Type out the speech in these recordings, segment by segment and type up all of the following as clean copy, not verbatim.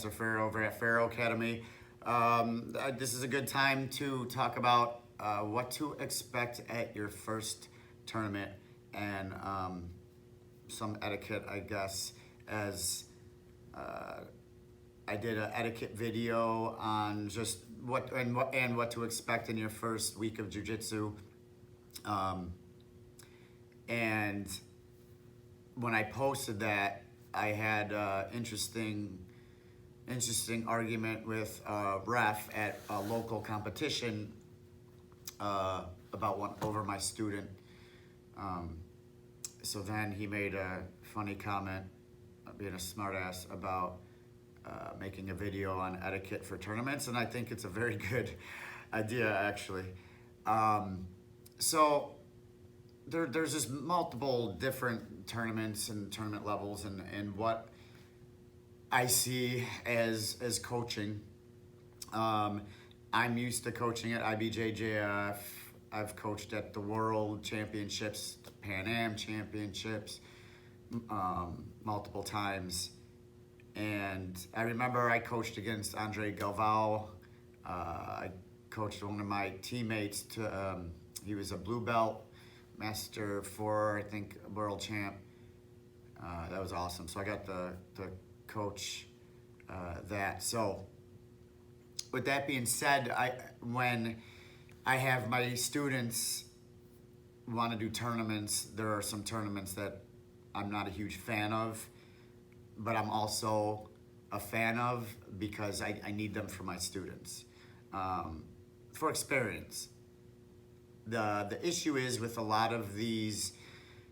Professor Farrow over at Farrow Academy. This is a good time to talk about what to expect at your first tournament and some etiquette, I guess, as I did an etiquette video on just what to expect in your first week of jiu-jitsu. And when I posted that, I had interesting argument with a ref at a local competition over my student. So then he made a funny comment, being a smartass, about making a video on etiquette for tournaments, and I think it's a very good idea, actually. So there's just multiple different tournaments and tournament levels, and what I see as coaching. I'm used to coaching at IBJJF. I've coached at the World Championships, the Pan Am Championships, multiple times. And I remember I coached against Andre Galvao. I coached one of my teammates he was a blue belt, Master 4, I think, world champ. That was awesome. So I got to coach that. So with that being said, when I have my students want to do tournaments, there are some tournaments that I'm not a huge fan of, but I'm also a fan of because I need them for my students, for experience. The issue is with a lot of these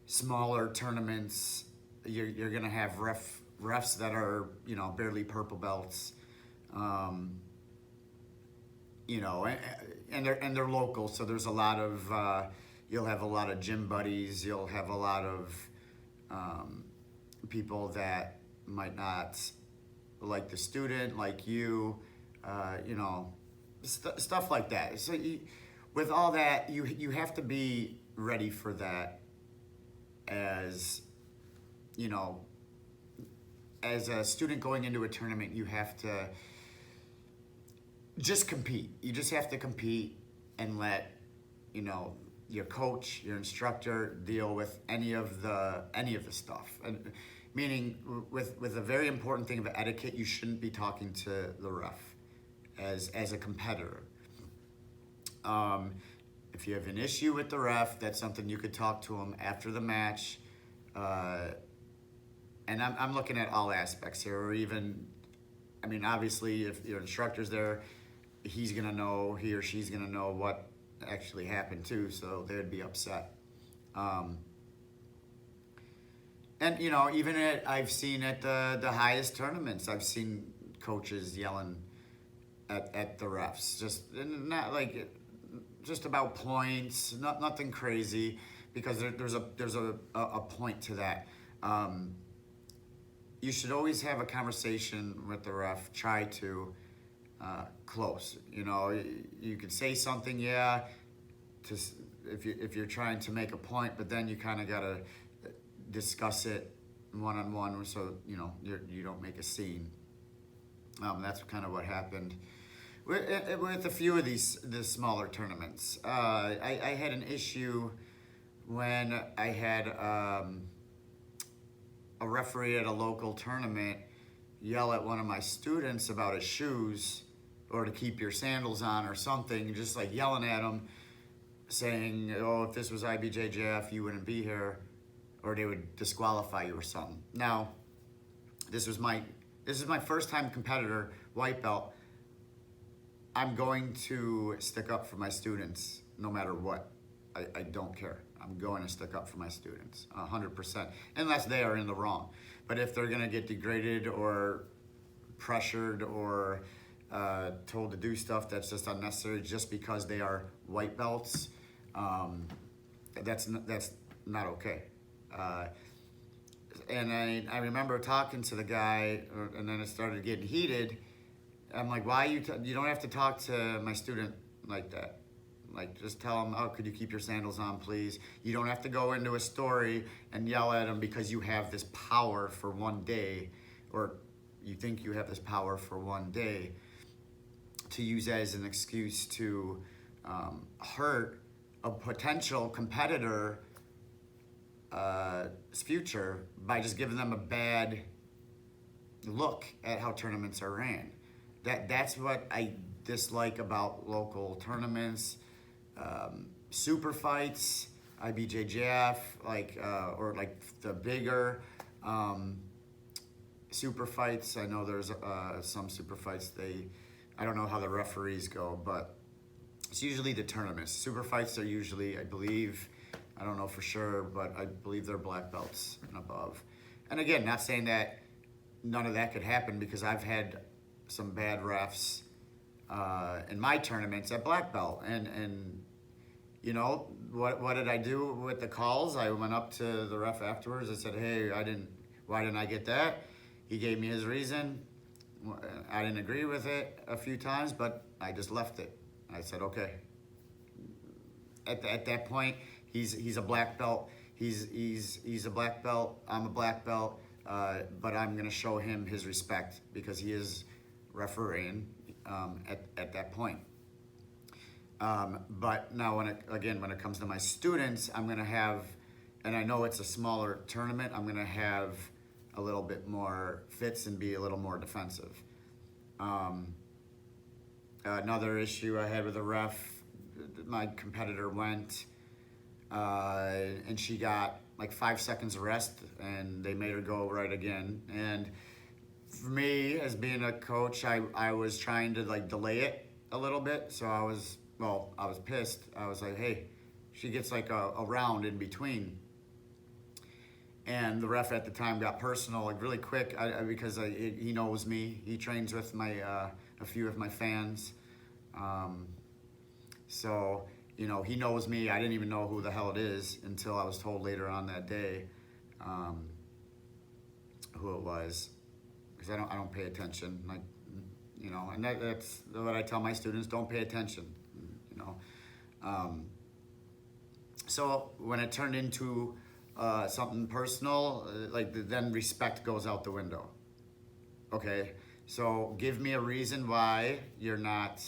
smaller tournaments, you're gonna have refs that are, barely purple belts, and they're local, so there's a lot of you'll have a lot of gym buddies, you'll have a lot of people that might not like the student, like you, stuff like that. So with all that, you have to be ready for that as, as a student going into a tournament, you have to just compete. You just have to compete and let, your coach, your instructor deal with any of the stuff. And meaning with a very important thing of etiquette, you shouldn't be talking to the ref as a competitor. If you have an issue with the ref, that's something you could talk to him after the match. And I'm looking at all aspects here, or even, obviously if your instructor's there, he or she's gonna know what actually happened too, so they'd be upset. And even I've seen at the highest tournaments, I've seen coaches yelling at the refs, just about points, nothing crazy, because there's a point to that. You should always have a conversation with the ref. Try to close. You could say something, if you're trying to make a point, but then you kind of gotta discuss it one-on-one, so you don't make a scene. That's kind of what happened with a few of the smaller tournaments. I had an issue when I had a referee at a local tournament yell at one of my students about his shoes, or to keep your sandals on or something, just like yelling at him, saying, if this was IBJJF, you wouldn't be here, or they would disqualify you or something. Now, this is my first time competitor, white belt. I'm going to stick up for my students no matter what. I don't care. I'm going to stick up for my students 100%, unless they are in the wrong. But if they're gonna get degraded or pressured or told to do stuff that's just unnecessary just because they are white belts, that's not okay. And I remember talking to the guy, and then it started getting heated. I'm like, why you don't have to talk to my student like that. Like, just tell them, could you keep your sandals on, please? You don't have to go into a story and yell at them because you have this power for one day, or you think you have this power for one day to use that as an excuse to hurt a potential competitor future by just giving them a bad look at how tournaments are ran. That's what I dislike about local tournaments, super fights, IBJJF, or like the bigger super fights. I know there's some super fights. I don't know how the referees go, but it's usually the tournaments. Super fights are usually, I believe, I don't know for sure, but I believe they're black belts and above. And again, not saying that none of that could happen, because I've had some bad refs in my tournaments at black belt. And you know, what did I do with the calls? I went up to the ref afterwards. I said, hey, why didn't I get that? He gave me his reason. I didn't agree with it a few times, but I just left it. I said, okay. At that point, he's a black belt. He's a black belt. I'm a black belt. But I'm going to show him his respect because he is refereeing at that point. But now when it comes to my students, I'm going to have, and I know it's a smaller tournament, I'm going to have a little bit more fits and be a little more defensive. Another issue I had with a ref, my competitor went, and she got like 5 seconds of rest, and they made her go right again. And for me, as being a coach, I was trying to like delay it a little bit. So I was pissed. I was like, hey, she gets like a round in between. And the ref at the time got personal, like really quick, because he knows me. He trains with a few of my fans. So, you know, he knows me. I didn't even know who the hell it is until I was told later on that day who it was, because I don't pay attention. Like, you know, and that's what I tell my students: don't pay attention. You know, so when it turned into something personal, then respect goes out the window. Okay, so give me a reason why you're not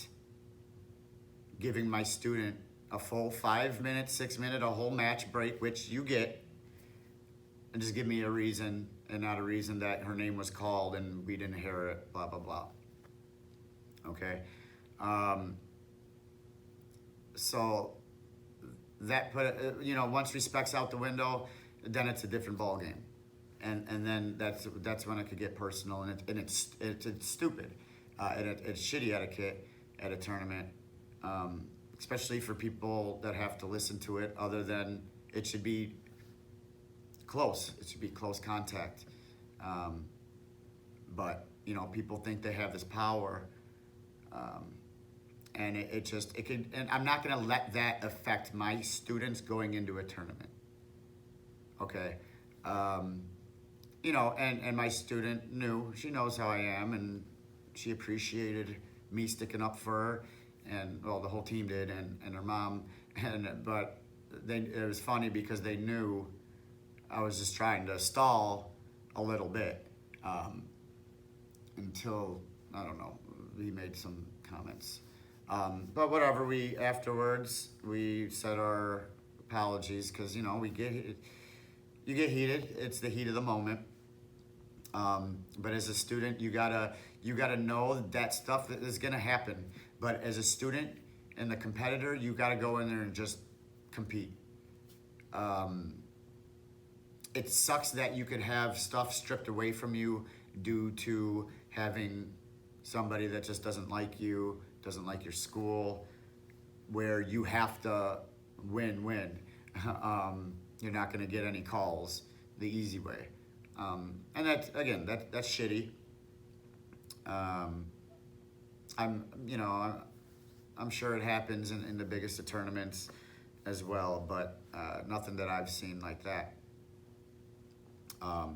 giving my student a full 5 minutes, 6 minute, a whole match break, which you get, and just give me a reason, and not a reason that her name was called and we didn't hear it, blah, blah, blah. Okay. So that once respect's out the window, then it's a different ball game. And then that's when it could get personal, and it's stupid. And it's shitty etiquette at a tournament. Especially for people that have to listen to it, other than it should be close. It should be close contact. But, you know, people think they have this power. And it could, and I'm not going to let that affect my students going into a tournament. Okay. You know, and my student she knows how I am, and she appreciated me sticking up for her. And well, the whole team did, and her mom, but it was funny because they knew I was just trying to stall a little bit until, I don't know, he made some comments. But whatever, afterwards we said our apologies, because, you know, you get heated. It's the heat of the moment. But as a student, you gotta know that stuff that is gonna happen. But as a student and the competitor, you gotta go in there and just compete. It sucks that you could have stuff stripped away from you due to having somebody that just doesn't like you, doesn't like your school, where you have to win. You're not gonna get any calls the easy way. And that's shitty. I'm sure it happens in the biggest of tournaments as well, but nothing that I've seen like that. Other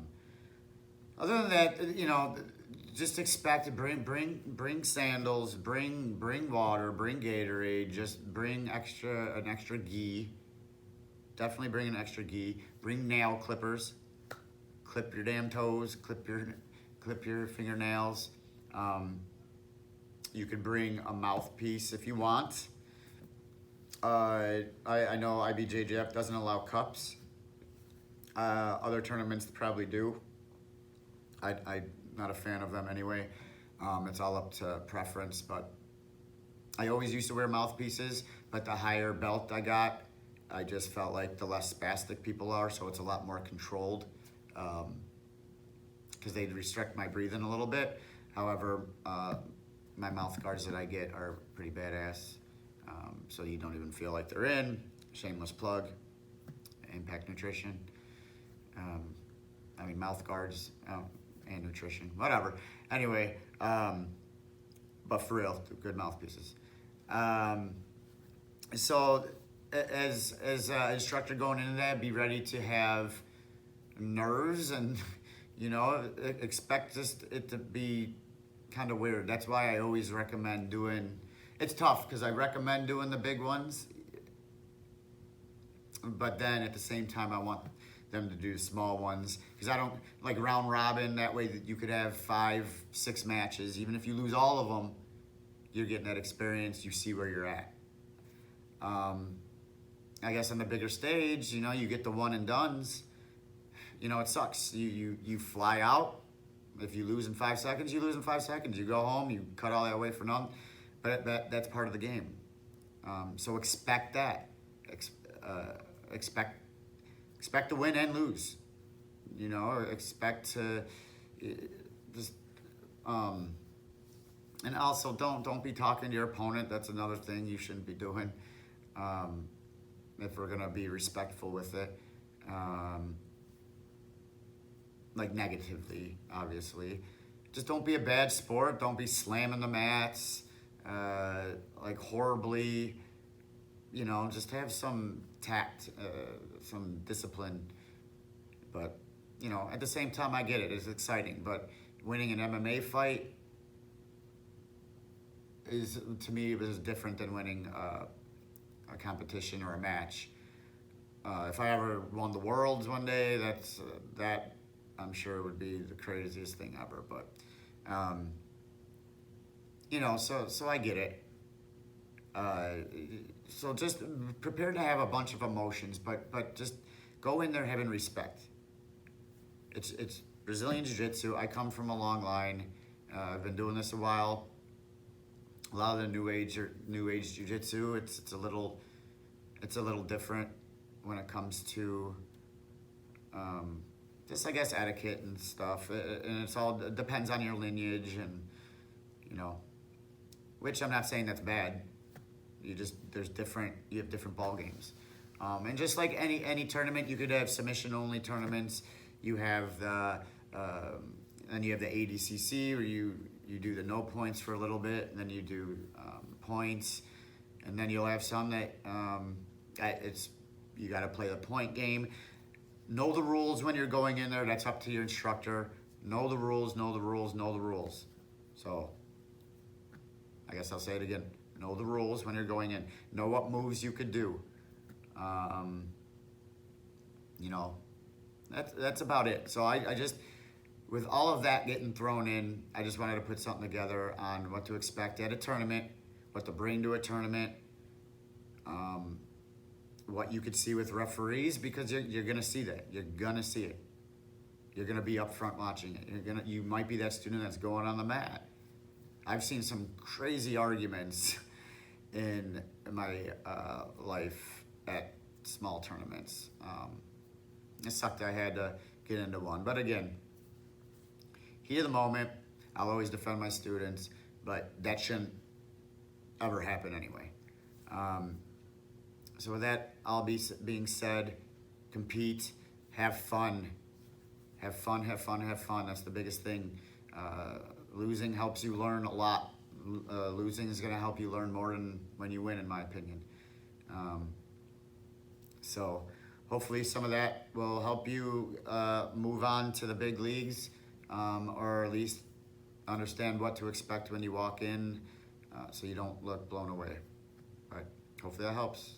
than that, you know, just expect to bring sandals, bring water, bring Gatorade, just bring an extra gi. Definitely bring an extra gi. Bring nail clippers. Clip your damn toes. clip your fingernails. You could bring a mouthpiece if you want. I know IBJJF doesn't allow cups. Other tournaments probably do. I'm not a fan of them anyway. It's all up to preference, but I always used to wear mouthpieces, but the higher belt I got, I just felt like the less spastic people are, so it's a lot more controlled, because they restrict my breathing a little bit. However, my mouth guards that I get are pretty badass, so you don't even feel like they're in. Shameless plug, Impact Nutrition. Mouth guards and nutrition, whatever. Anyway, but for real, good mouthpieces. So as an instructor going into that, be ready to have nerves and, expect it to be kind of weird. That's why I always recommend doing, it's tough because I recommend doing the big ones, but then at the same time I want them to do small ones, because I don't like round robin. That way that you could have 5-6 matches. Even if you lose all of them, you're getting that experience. You see where you're at. I guess on the bigger stage, you get the one and dones. It sucks. You fly out. If you lose in 5 seconds, you lose in 5 seconds. You go home. You cut all that away for nothing. But that's part of the game. So expect that. Expect to win and lose. Expect to just and also don't be talking to your opponent. That's another thing you shouldn't be doing. If we're gonna be respectful with it, like negatively, obviously. Just don't be a bad sport. Don't be slamming the mats, like horribly. Just have some tact, some discipline. But, at the same time, I get it. It's exciting. But winning an MMA fight to me, was different than winning a competition or a match. If I ever won the worlds one day, that I'm sure would be the craziest thing ever. But, so I get it. So just prepare to have a bunch of emotions, but just go in there having respect. It's Brazilian Jiu-Jitsu. I come from a long line. I've been doing this a while. A lot of the new age Jiu-Jitsu, it's a little different when it comes to just, I guess, etiquette and stuff. And it depends on your lineage, and which I'm not saying that's bad. You have different ball games. And just like any tournament, you could have submission only tournaments. You have and you have the ADCC, where you do the no points for a little bit, and then you do points, and then you'll have some that you got to play the point game. Know the rules when you're going in there. That's up to your instructor. Know the rules. Know the rules. Know the rules. So I guess I'll say it again. Know the rules when you're going in. Know what moves you could do. That's about it. So I just, with all of that getting thrown in, I just wanted to put something together on what to expect at a tournament, what to bring to a tournament, what you could see with referees, because you're gonna see that. You're gonna see it. You're gonna be up front watching it. You might be that student that's going on the mat. I've seen some crazy arguments in my life at small tournaments. It sucked I had to get into one. But again, heat of the moment, I'll always defend my students, but that shouldn't ever happen anyway. So with that all being said, compete, have fun. Have fun, have fun, have fun. That's the biggest thing. Losing helps you learn a lot. Losing is going to help you learn more than when you win, in my opinion. So hopefully some of that will help you move on to the big leagues, or at least understand what to expect when you walk in, so you don't look blown away. But hopefully that helps.